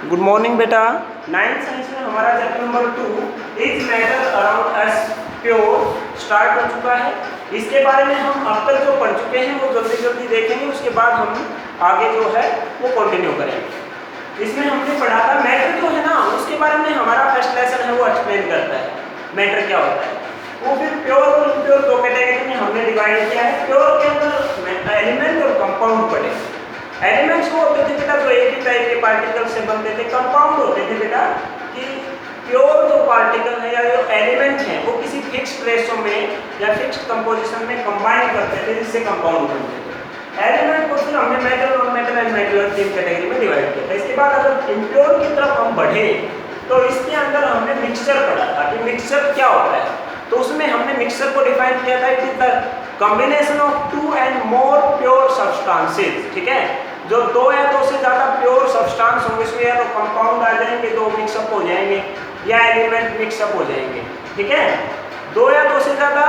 Good morning बेटा। Ninth science में हमारा chapter number 2 is matter around us pure start हो चुका है। इसके बारे में हम अब तक जो पढ़ चुके हैं वो जल्दी जल्दी देखेंगे, उसके बाद हम आगे जो है वो कंटिन्यू करेंगे। इसमें हमने पढ़ा था मैटर जो है ना, उसके बारे में हमारा फर्स्ट लेसन है वो एक्सप्लेन करता है मैटर क्या होता है। वो फिर प्योर और इम्प्योर दो कैटेगरी में हमने डिवाइड किया है। प्योर के अंदर एलिमेंट और कंपाउंड पढ़े। एलिमेंट्स वो होते थे बेटा जो एक ही टाइप के पार्टिकल से बनते थे। कंपाउंड होते थे बेटा कि प्योर जो पार्टिकल है या जो एलिमेंट है वो किसी फिक्स्ड रेशो में या फिक्स्ड कंपोजिशन में कंबाइन करते थे, जिससे कंपाउंड बनते थे। एलिमेंट को फिर हमने metal, non metal and metal तीन कैटेगरी में डिवाइड किया था। इसके बाद अगर इम्प्योर की तरफ हम बढ़े तो इसके अंदर हमने मिक्सचर पढ़ा था कि मिक्सचर क्या होता है। तो उसमें हमने मिक्सचर को डिफाइन किया था it is the combination of two and more pure substances. ठीक है, जो दो या दो से ज़्यादा प्योर सब्सटेंस होंगे उसमें या तो कंपाउंड आ जाएंगे, दो मिक्सअप हो जाएंगे, या एलिमेंट मिक्सअप हो जाएंगे। ठीक है, दो या दो से ज़्यादा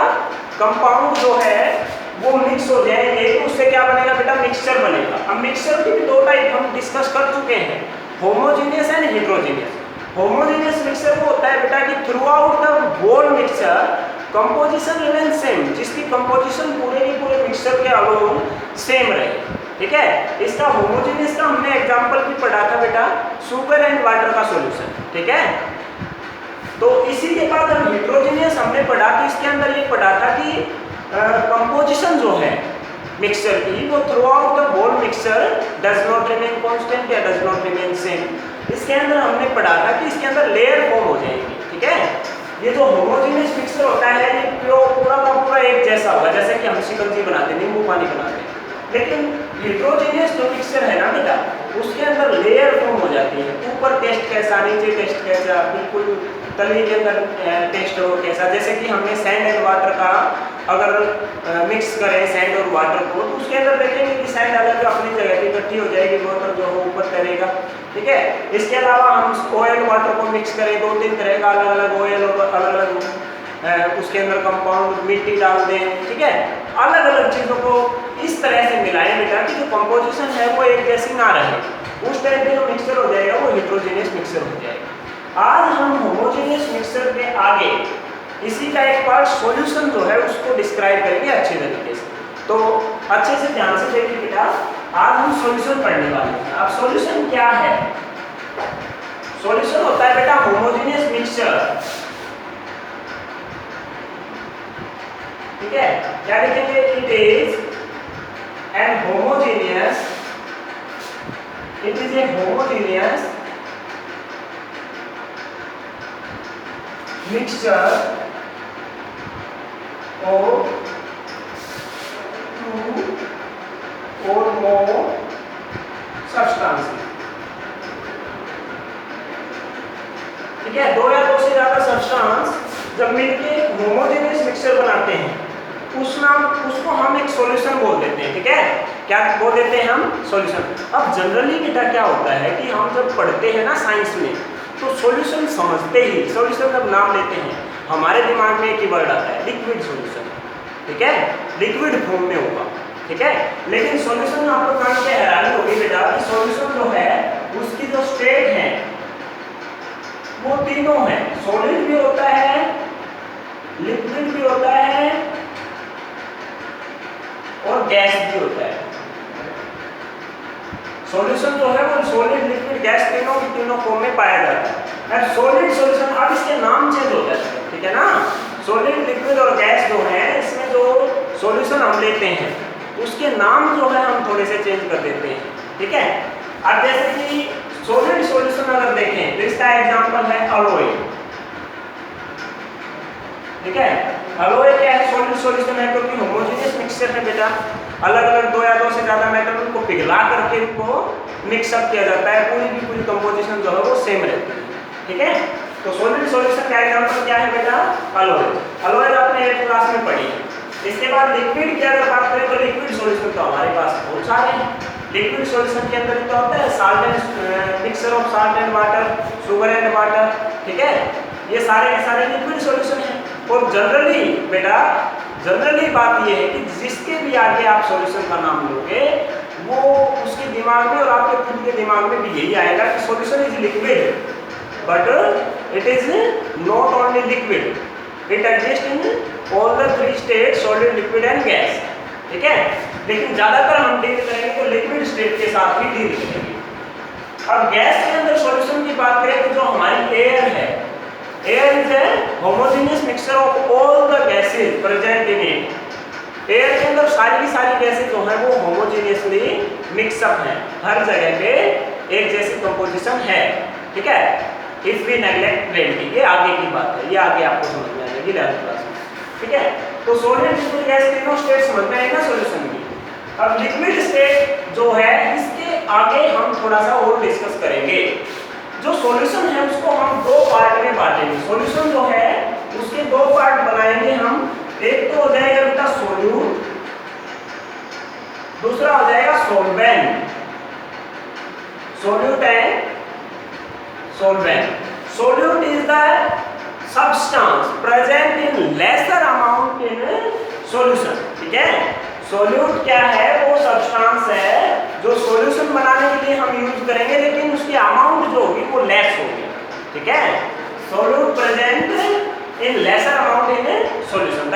कंपाउंड जो है वो मिक्स हो जाएंगे तो उससे क्या बनेगा बेटा, मिक्सचर बनेगा। अब मिक्सचर की भी दो टाइप हम डिस्कस कर चुके हैं, homogeneous and heterogeneous. Homogeneous mixture वो होता है बेटा कि throughout the whole mixture composition remain same, जिसकी कंपोजिशन पूरे के पूरे मिक्सचर के अलोन सेम रहे। ठीक है, इसका होमोजीनियस का हमने एग्जांपल भी पढ़ा था बेटा, शुगर एंड वाटर का सॉल्यूशन। ठीक है, तो इसी के बाद हम हेट्रोजीनियस हमने पढ़ा कि इसके अंदर ये पढ़ा था कि कंपोजिशन जो है मिक्सचर की वो throughout the whole mixture does not remain constant या डज नॉट रिमेन सेम। इसके अंदर हमने पढ़ा था कि इसके अंदर लेयर फॉर्म हो जाएंगे। ठीक है, ये जो होमोजीनियस मिक्सचर होता है ये पूरा का पूरा एक जैसा होगा, जैसे कि हम शिकंजी बनाते हैं, नींबू पानी बनाते हैं। लेकिन हेट्रोजीनियस जो मिक्सचर है ना बेटा, उसके अंदर लेयर फॉर्म हो जाती है। ऊपर टेस्ट कैसा, नीचे टेस्ट कैसा, बिल्कुल तली के अंदर टेस्ट हो कैसा। जैसे कि हमने सैंड एंड वाटर का अगर मिक्स करें सैंड और वाटर को, तो उसके अंदर देखेंगे कि सैंड अलग अपनी जगह पे इकट्ठी हो जाएगी, वाटर जो हो ऊपर तैरेगा। ठीक है, इसके अलावा हम ऑयल वाटर को मिक्स करें, दो तीन तरह का अलग अलग ऑयल और अलग अलग उसके अंदर कंपाउंड मिट्टी डाल दें। ठीक है, अलग अलग चीज़ों को इस तरह से मिलाएं बेटा कि जो कंपोजिशन है वो एक जैसी ना रहे, उस टाइप पे जो मिक्सचर हो जाएगा वो हेट्रोजीनियस मिक्सचर हो जाएगा। आज हम होमोजीनियस मिक्सचर के आगे इसी का एक पार्ट सॉल्यूशन जो है उसको डिस्क्राइब करेंगे अच्छे तरीके से। तो अच्छे से ध्यान से देखिए बेटा, आज हम सॉल्यूशन पढ़ने वाले हैं। अब सॉल्यूशन क्या है? सॉल्यूशन होता है बेटा होमोजीनियस मिक्सचर। ठीक है, क्या लिखेंगे? It is an homogeneous, it is a homogeneous mixture of two or more substances। ठीक है, दो या दो से ज्यादा सब्सटेंस जब मिलके होमोजेनियस मिक्सचर बनाते हैं उसको हम एक सॉल्यूशन बोल देते हैं। ठीक है, क्या बोल देते हैं हम? सॉल्यूशन। अब जनरली बेटा क्या होता है कि हम जब पढ़ते हैं ना साइंस में, तो सॉल्यूशन समझते ही, सॉल्यूशन जब नाम लेते हैं हमारे दिमाग में एक ही वर्ड आता है, लिक्विड सॉल्यूशन। ठीक है, लिक्विड फॉर्म में होगा। ठीक है, लेकिन सॉल्यूशन आपको जान के हैरानी होगी बेटा कि सॉल्यूशन जो है उसकी जो स्टेट है वो तीनों है, सॉलिड भी होता है, लिक्विड भी होता है और गैस भी होता है। सॉल्यूशन जो है वो सॉलिड, लिक्विड, गैस तीनों फॉर्म में पाया जाता है। सॉलिड सॉल्यूशन, अब इसके नाम चेंज हो जाते हैं। ठीक है ना, सॉलिड, लिक्विड और गैस जो है इसमें जो सॉल्यूशन हम लेते हैं उसके नाम जो है हम थोड़े से चेंज कर देते हैं। ठीक है, अब जैसे कि सॉलिड सॉल्यूशन अगर देखें तो इसका एग्जांपल है अलोए। ठीक है, अलोए क्या है? सॉलिड सॉल्यूशन है क्योंकि होमोजेनियस मिक्सचर है बेटा, अलग अलग दो या दो से ज्यादा मेटल को पिघला करके इनको मिक्सअप किया जाता है, पूरी की पूरी कंपोजिशन जो है वो सेम रहती है। ठीक है, तो सॉलिड सॉल्यूशन का एग्जांपल क्या है बेटा? अलोए। अलोए आपने 8th क्लास में पढ़ी है। इसके बाद लिक्विड की अगर बात करें तो लिक्विड सॉल्यूशन तो हमारे पास बहुत सारे हैं। लिक्विड सॉल्यूशन के अंदर क्या होता है? Salt and mixture of salt and water, sugar and water. ठीक है, ये सारे के सारे लिक्विड सॉल्यूशन है। और जनरली बेटा, जनरली बात ये है कि जिसके भी आगे आप सॉल्यूशन का नाम लोगे वो उसके दिमाग में और आपके खुद के दिमाग में भी यही आएगा कि solution is liquid, but it is not only liquid, it exist in all the three state, solid, liquid and gas. ठीक है, लेकिन ज़्यादातर हम डील करेंगे तो लिक्विड स्टेट के साथ ही डील करेंगे। अब गैस के अंदर सॉल्यूशन की बात करें तो जो हमारी एयर है, air is a homogeneous mixture of all the gases present in it. Air के अंदर सारी की सारी गैसेज जो है वो होमोजेनियसली मिक्सअप हैं, हर जगह पे एक जैसी कंपोजिशन है। ठीक है, इफ वी नेग्लेक्ट प्लेनिटी, ये आगे की बात है, ये आगे आपको समझ में आ जाएगी 11th क्लास में। ठीक है, तो सॉलिड, लिक्विड, गैस तीनों स्टेट समझ में आएगा सॉल्यूशन की। अब लिक्विड स्टेट जो है इसके आगे हम थोड़ा सा और डिस्कस करेंगे। जो सॉल्यूशन है उसको हम दो पार्ट में बांटेंगे। सॉल्यूशन जो है उसके दो पार्ट बनाएंगे हम, एक तो हो जाएगा बेटा सोल्यूट, दूसरा हो जाएगा solvent. Solute and solvent. Solute is the substance present in lesser amount in solution। ठीक है, सोल्यूट क्या है, वो सब्सटेंस है जो सॉल्यूशन बनाने के लिए हम यूज करेंगे, लेकिन उसकी अमाउंट जो होगी वो लेस होगी। ठीक है, solute present in lesser amount in solution.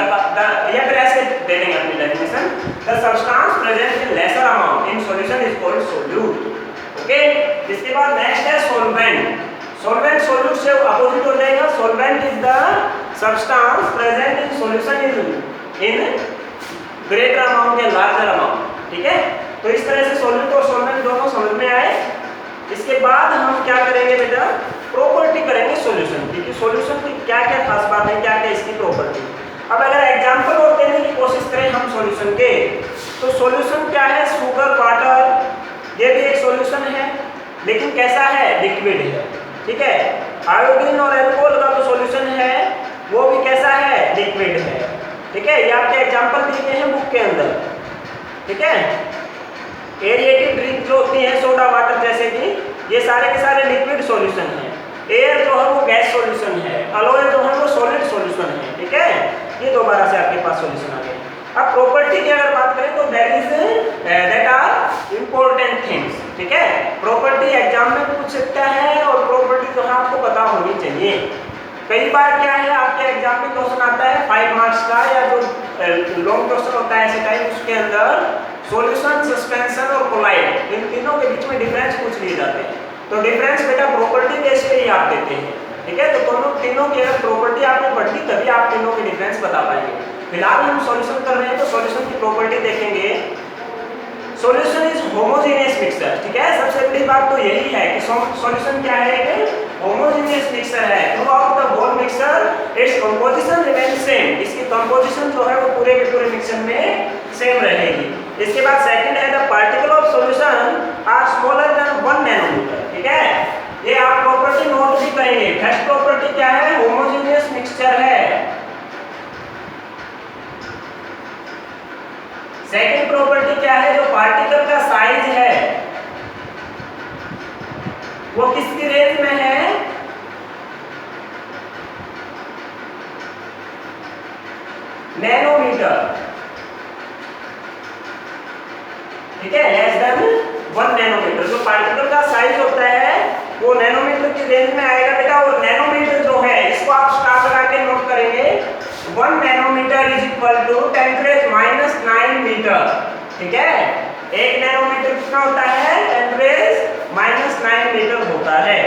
या फिर ऐसे दे देंगे अपनी definition, the substance present in lesser amount in solution is called solute. Okay, इसके बाद नेक्स्ट है सॉल्वेंट। सॉल्वेंट सोल्यूट से अपोजिट हो जाएगा। Solvent is the substance present in solution in greater amount या लार्जर अमाउंट। ठीक है, तो इस तरह से सॉल्यूट और सॉल्वेंट दोनों समझ में आए। इसके बाद हम क्या करेंगे बेटा, प्रॉपर्टी करेंगे सॉल्यूशन की, कि सॉल्यूशन की क्या क्या खास बात है, क्या क्या इसकी प्रॉपर्टी। अब अगर एग्जांपल और देने की कोशिश करें हम सॉल्यूशन के, तो सॉल्यूशन क्या है, शुगर, वाटर, ये भी एक सॉल्यूशन है, लेकिन कैसा है, लिक्विड है। ठीक है, आयोडीन और अल्कोहल का जो सॉल्यूशन है वो भी कैसा है, लिक्विड है। ठीक है, ये आपके एग्जांपल दिए गए हैं बुक के अंदर। ठीक है, एरिएटेड ड्रिंक जो होती है, सोडा वाटर जैसे कि, ये सारे के सारे लिक्विड सॉल्यूशन हैं। एयर जो है वो गैस सॉल्यूशन है, अलोए जो है वो सॉलिड सॉल्यूशन है। ठीक है, ये दोबारा से आपके पास सॉल्यूशन आ गए। अब प्रॉपर्टी की अगर बात करें तो दैट आर इम्पोर्टेंट थिंग्स। ठीक है, प्रॉपर्टी एग्जाम में पूछ सकता है और प्रॉपर्टी जो है आपको पता होनी चाहिए। कई बार क्या है, आपके एग्जाम में क्वेश्चन आता है 5 मार्क्स का, या जो लॉन्ग क्वेश्चन होता है ऐसे टाइप, उसके अंदर सॉल्यूशन, सस्पेंशन और कोलाइड, इन तीनों के बीच में डिफरेंस पूछ लिए जाते हैं। तो डिफरेंस बेटा प्रॉपर्टी बेस पे ही आप देते हैं। ठीक है, तो दोनों तीनों की अगर प्रॉपर्टी आपने पढ़ ली तभी आप तीनों के डिफरेंस बता पाएंगे। फिलहाल हम सॉल्यूशन कर रहे हैं तो सॉल्यूशन की प्रॉपर्टी देखेंगे। Solution is homogeneous mixture. ठीक है, सबसे बड़ी बात तो यही है कि सॉल्यूशन क्या है, एक होमोजेनियस मिक्सचर है। Throughout the whole mixture its composition remain same. इसकी कंपोजिशन जो है वो पूरे के पूरे मिक्सचर में सेम रहेगी। इसके बाद सेकंड है the particle of solution are smaller than 1 nanometre. ठीक है, ये आप प्रॉपर्टी नोट भी करेंगे। फर्स्ट प्रॉपर्टी क्या है, होमोजेनियस मिक्सचर है। सेकंड प्रॉपर्टी क्या है, जो पार्टिकल का साइज है वो किसकी रेंज में है, नैनोमीटर। ठीक है, लेस देन 1 नैनोमीटर। जो पार्टिकल का साइज होता है वो नैनोमीटर की रेंज में आएगा बेटा। और नैनोमीटर जो है इसको आप स्टार लगा के नोट करेंगे। 1 nanometre is equal to 10⁻⁹ metre. ठीक है, 1 नैनोमीटर कितना होता है, 10⁻⁹ मीटर होता है।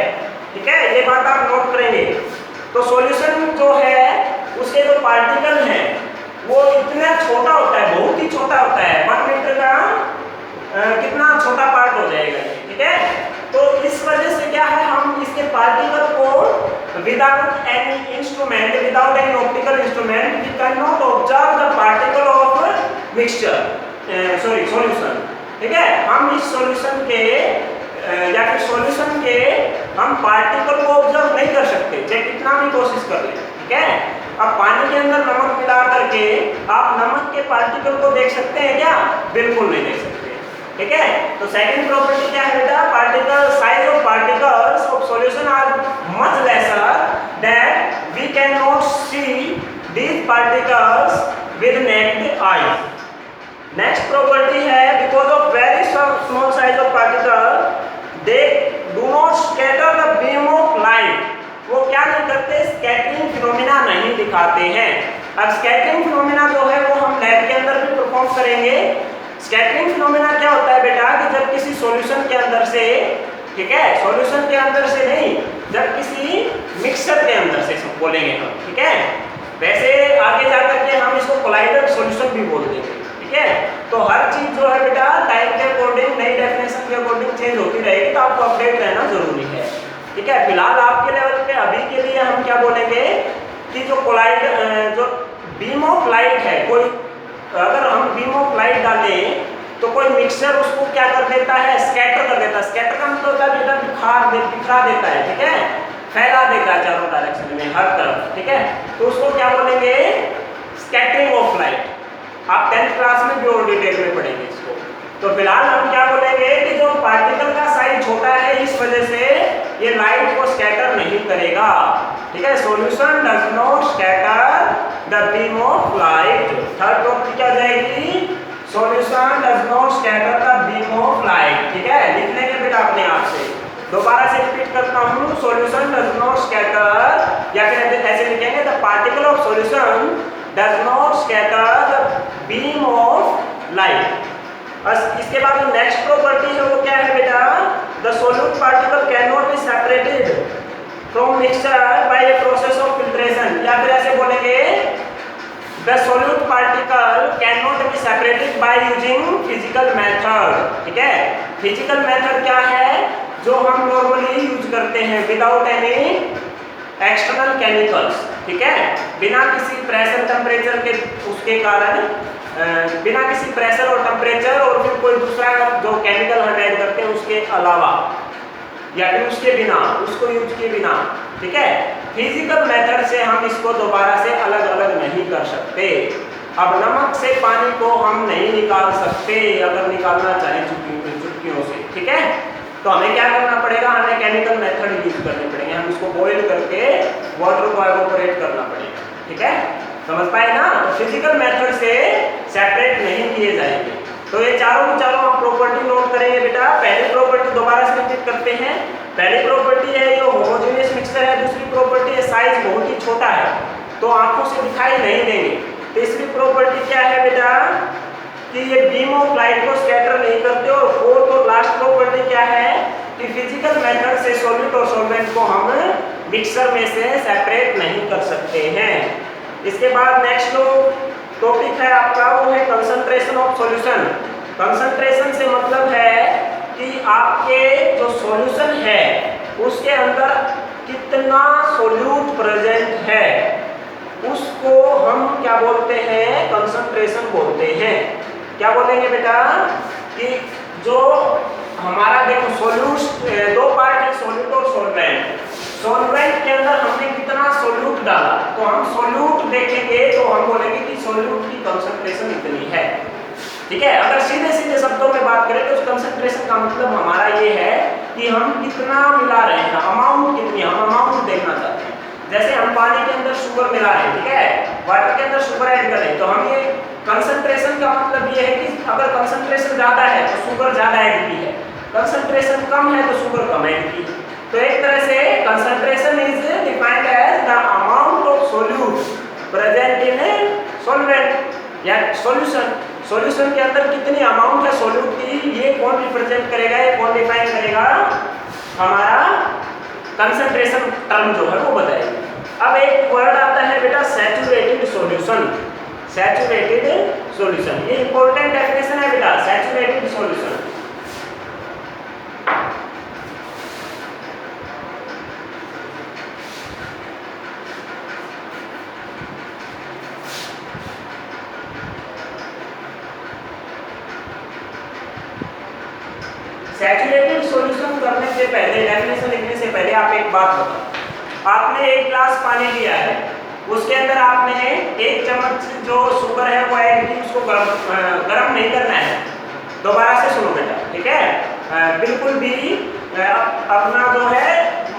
ठीक है, ये बात आप नोट करेंगे। तो सॉल्यूशन जो है उसके जो पार्टिकल हैं वो इतना छोटा होता है, बहुत ही छोटा होता है। 1 मीटर का कितना छोटा पार्ट हो जाएगा। ठीक है, तो इस वजह से क्या है, हम इसके पार्टिकल को without any instrument, without any optical instrument, we can not observe the particle of mixture, sorry solution. ठीक है, हम इस सॉल्यूशन के या फिर सॉल्यूशन के हम पार्टिकल को ऑब्जर्व नहीं कर सकते, चाहे कितना भी कोशिश कर लें। ठीक है, अब पानी के अंदर नमक मिला करके आप नमक के पार्टिकल को देख सकते हैं क्या, बिल्कुल नहीं देख सकते। ठीक है, तो सेकंड प्रॉपर्टी क्या है बेटा, particle size of particles of solution are much lesser that we can not see these particles with naked eyes. Next property है बिकॉज ऑफ वेरी दिखाते हैं। अब स्कैटरिंग फिनोमेना जो है वो हम लैब के अंदर भी परफॉर्म करेंगे। स्कैटरिंग फिनोमेना क्या होता है बेटा कि जब किसी सॉल्यूशन के अंदर से, ठीक है, सॉल्यूशन के अंदर से नहीं, जब किसी मिक्सचर के अंदर से बोलेंगे हम, ठीक है, वैसे आगे जाकर के हम इसको कोलाइडल सॉल्यूशन भी बोल देंगे, ठीक है। तो हर चीज जो है बेटा टाइम के अकॉर्डिंग, नई डेफिनेशन के अकॉर्डिंग चेंज होती रहेगी, तो आपको अपडेट रहना जरूरी है, ठीक है। फिलहाल आपके लेवल पे अभी के लिए हम क्या बोलेंगे कि जो कोलाइड, जो बीम ऑफ लाइट है, कोई अगर हम बीम ऑफ लाइट डालें तो कोई मिक्सचर उसको क्या कर देता है, स्कैटर कर देता है। स्कैटर का मतलब होता है बेटा बिखरा देता है, ठीक है, फैला देता है चारों डायरेक्शन में, हर तरफ, ठीक है। तो उसको क्या बोलेंगे, स्कैटरिंग ऑफ लाइट। आप 10th क्लास में भी और डिटेल में पढ़ेंगे इसको। तो फिलहाल हम क्या बोलेंगे कि जो पार्टिकल का साइज छोटा है इस वजह से ये लाइट को स्कैटर नहीं करेगा, ठीक है। Solution does not scatter the beam of light. Third topic क्या जाएगी, solution does not scatter the beam of light, ठीक है। लिख लेंगे बेटा अपने आप से। दोबारा से रिपीट करता हूँ, सॉल्यूशन डज नॉट स्कैटर, या फिर ऐसे लिखेंगे the particle of solution does not scatter the beam of light. इसके बाद जो नेक्स्ट प्रॉपर्टी है वो क्या है बेटा, the solute particle can not be separated from mixture by a process of filtration, या फिर ऐसे बोलेंगे the solute particle can not be separated by using physical method, ठीक है। फिजिकल मेथड क्या है, जो हम नॉर्मली यूज करते हैं विदाउट एनी एक्सटर्नल केमिकल्स, ठीक है, बिना किसी प्रेशर टेम्परेचर के, उसके कारण बिना किसी प्रेशर और टेम्परेचर और फिर कोई दूसरा जो केमिकल हम ऐड करते हैं उसके अलावा, या फिर उसके बिना, उसको यूज किए बिना, ठीक है। फिजिकल मेथड से हम इसको दोबारा से अलग अलग नहीं कर सकते। अब नमक से पानी को हम नहीं निकाल सकते, अगर निकालना चाहें चुटकियों से, ठीक है। तो हमें क्या करना पड़ेगा, हमें केमिकल मेथड यूज करने पड़ेंगे, हम इसको बॉइल करके वाटर को एवोपरेट करना पड़ेगा, ठीक है, समझ पाए ना। तो फिजिकल मेथड से सेपरेट नहीं किए जाएंगे। तो ये चारों हम प्रॉपर्टी नोट करेंगे बेटा। पहली प्रॉपर्टी दोबारा से रिपीट करते हैं। पहली प्रॉपर्टी है ये होमोजेनियस मिक्सचर है। दूसरी प्रॉपर्टी है साइज बहुत ही छोटा है तो आंखों से दिखाई नहीं देंगे। तीसरी प्रॉपर्टी क्या है बेटा कि ये बीम ऑफ लाइट को स्कैटर नहीं करते। और फोर्थ और लास्ट प्रॉपर्टी क्या है कि फिजिकल मेथड से सॉल्यूट और सॉल्वेंट को हम मिक्सर में से सेपरेट नहीं कर सकते हैं। इसके बाद नेक्स्ट जो टॉपिक है आपका वो है कंसंट्रेशन ऑफ सॉल्यूशन। कंसंट्रेशन से मतलब है कि आपके जो सॉल्यूशन है उसके अंदर कितना सॉल्यूट प्रेजेंट है उसको हम क्या बोलते हैं, कंसंट्रेशन बोलते हैं। क्या बोलेंगे बेटा कि जो हमारा देखो सॉल्यूट दो पार्ट है, सॉल्यूट और सॉल्वेंट। सॉल्वेंट के अंदर हमने कितना सॉल्यूट डाला तो हम सॉल्यूट देखेंगे तो हम बोलेंगे कि सॉल्यूट की कंसंट्रेशन इतनी है, ठीक है। अगर सीधे सीधे शब्दों में बात करें तो कंसंट्रेशन का मतलब हमारा ये है कि हम कितना मिला रहे हैं, अमाउंट कितनी, हम अमाउंट देखना चाहते हैं। जैसे हम पानी के अंदर शुगर मिला रहे हैं, ठीक है, वाटर के अंदर शुगर ऐड कर रहे हैं, तो हम ये कंसंट्रेशन का मतलब ये है कि अगर कंसंट्रेशन ज्यादा है तो शुगर ज्यादा ऐड की है, कंसंट्रेशन कम है तो शुगर कम ऐड की है। तो एक तरह से concentration is defined as the amount of solute present in a solvent या सॉल्यूशन। सॉल्यूशन के अंदर कितनी अमाउंट है सॉल्यूट की, ये कौन रिप्रेजेंट करेगा, ये कौन डिफाइन करेगा, हमारा कंसंट्रेशन टर्म जो है वो बताएगा। अब एक वर्ड आता है बेटा सैचुरेटेड सॉल्यूशन। सैचुरेटेड सॉल्यूशन ये इंपॉर्टेंट डेफिनेशन है बेटा, सैचुरेटेड सॉल्यूशन। सैचुरेटेड सॉल्यूशन करने से पहले, डेफिनेशन लिखने से पहले आप एक बात बताओ। आपने एक ग्लास पानी लिया है, उसके अंदर आपने एक चम्मच जो शुगर है वो ऐड की, उसको गरम नहीं करना है। दोबारा से सुनो बेटा, ठीक है, बिल्कुल भी अपना जो है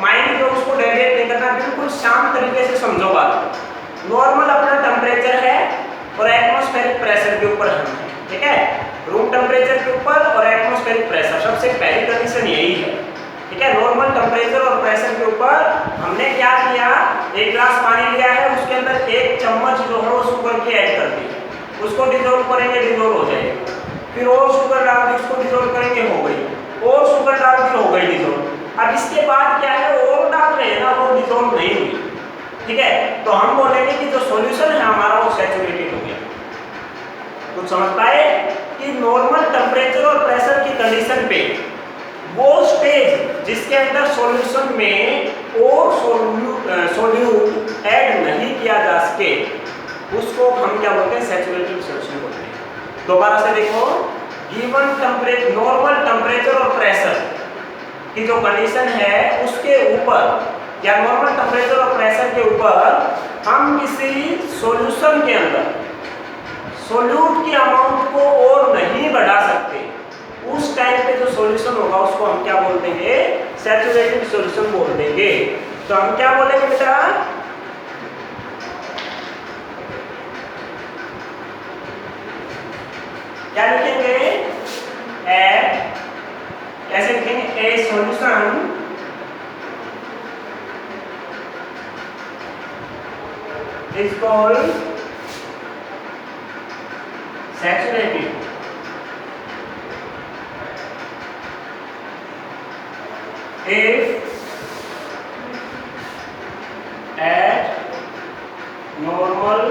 माइंड जो उसको डेविएट नहीं करना, बिल्कुल शांत तरीके से समझो बात। नॉर्मल अपना टेम्परेचर है और एटमॉस्फेरिक प्रेशर के ऊपर हम हैं, ठीक है, रूम टेम्परेचर के ऊपर और एटमॉस्फेरिक प्रेशर, सबसे पहली कंडीशन यही है, ठीक है। नॉर्मल टेम्परेचर और प्रेशर के ऊपर हमने क्या किया, एक ग्लास पानी लिया है, उसके अंदर एक शुगर की ऐड कर दी, उसको डिजोल्व करेंगे, डिजोल्व हो जाएगी। फिर और शुगर डाल दी, उसको डिजोल्व करेंगे, हो गई। और शुगर डाल दी, हो गई डिजोल्व। अब इसके बाद क्या है, और डाल रहे हैं ना, वो डिजोल्व नहीं हुई, ठीक है। तो हम बोलेंगे कि जो सॉल्यूशन है हमारा वो सैचुरेटेड हो गया। कुछ समझ पाए कि नॉर्मल टेम्परेचर और प्रेशर की कंडीशन पे वो स्टेज जिसके अंदर सॉल्यूशन में और सोल्यूट ऐड नहीं किया जा सके उसको हम क्या बोलते हैं, सैचुरेटेड सॉल्यूशन बोलते हैं। दोबारा से देखो, गिवन टेम्परेचर, नॉर्मल टेम्परेचर और प्रेशर की जो कंडीशन है उसके ऊपर या नॉर्मल टेम्परेचर और प्रेशर के ऊपर हम किसी सॉल्यूशन के अंदर सोल्यूट की अमाउंट को और नहीं बढ़ा सकते, उस टाइम पे जो सॉल्यूशन होगा उसको हम क्या बोल देंगे, सैचुरेटेड सॉल्यूशन बोल देंगे। तो हम क्या बोलेंगे बेटा, क्या लिखेंगे, कैसे लिखेंगे, ए solution is called saturated if at normal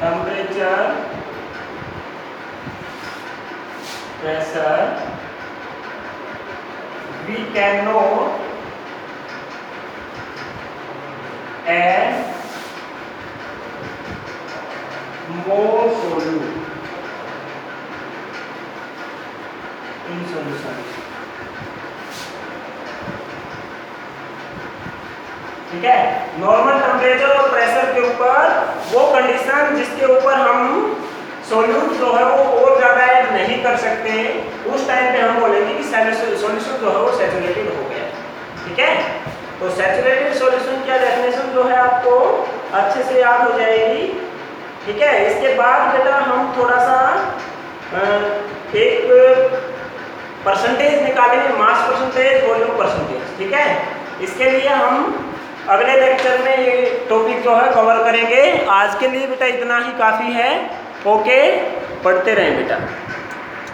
temperature, pressure, we cannot add more solute in solution, ठीक है। नॉर्मल टेम्परेचर और प्रेशर के ऊपर वो कंडीशन जिसके ऊपर हम सॉल्यूट जो है वो और ज्यादा ऐड नहीं कर सकते, उस टाइम पे हम बोलेंगे कि सॉल्यूशन जो है वो सैचुरेटेड हो गया, ठीक है। तो सैचुरेटेड सॉल्यूशन की डेफिनेशन जो है आपको अच्छे से याद हो जाएगी, ठीक है। इसके बाद बेटा हम थोड़ा सा एक परसेंटेज निकालेंगे, मास परसेंटेज, वॉल्यूम परसेंटेज, ठीक है। इसके लिए हम अगले लेक्चर में ये टॉपिक जो है कवर करेंगे। आज के लिए बेटा इतना ही काफ़ी है। ओके, पढ़ते रहें बेटा।